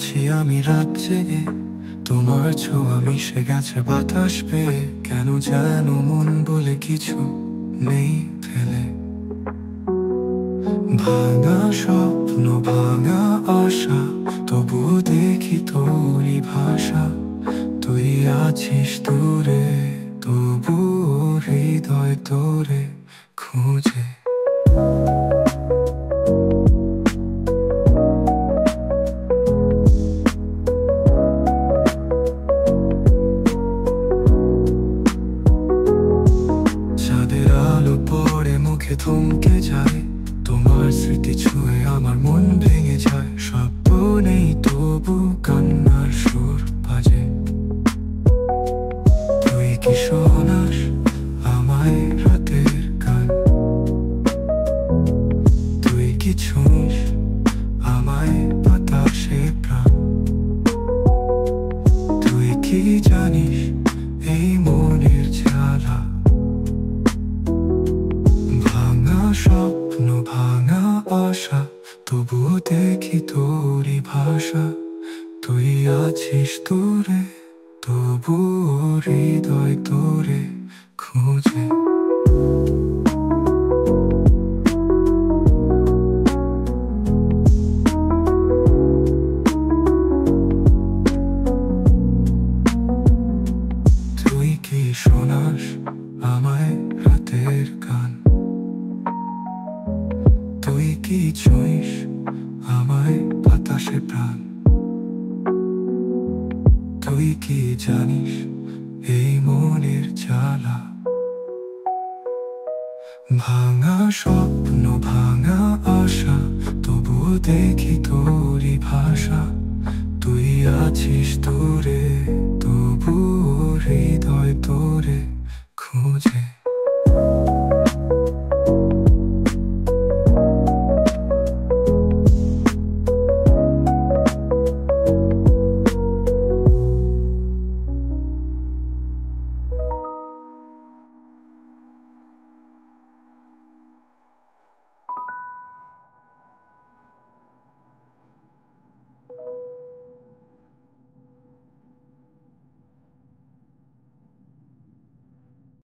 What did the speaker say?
আছি আমি রাত জেগে, তোমার ছোঁয়া মিশে গেছে বাতাস পেয়ে। কেন যেন মন বলে কিছু নেই ফেলে। ভাঙা স্বপ্ন ভাঙা আশা, তবুও দেখি তোরই ভাষা। তুই আছিস দূরে, তবুও হৃদয় তোরে খুঁজে। চাঁদের আলো পড়ে মুখে থমকে যায়, তোমার স্মৃতি ছুঁয়ে আমার মন ভেঙে যায়। শব্দ নেই তবু কান্নার সুর বাজে। তুই কি শোনাস আমায় রাতের গান? তুই কি ছুঁইস আমায় বাতাসে প্রাণ? তুই কি জানিস এই মনের জ্বালা? ভাঙা স্বপ্ন ভাঙা আশা, তবুও দেখি তোরই ভাষা। তুই আছিস দূরে, তবুও হৃদয় তোরে খুঁজে। তুই কি শোনাস আমায় রাতের গান? তুই কি ছুঁইস আমায় বাতাসে প্রাণ? তুই কি জানিস এই মনের জ্বালা? ভাঙা স্বপ্ন ভাঙা আশা, তবুও দেখি তোরই ভাষা। তুই আছিস দূরে, তবুও হৃদয় তোরে খুঁজে।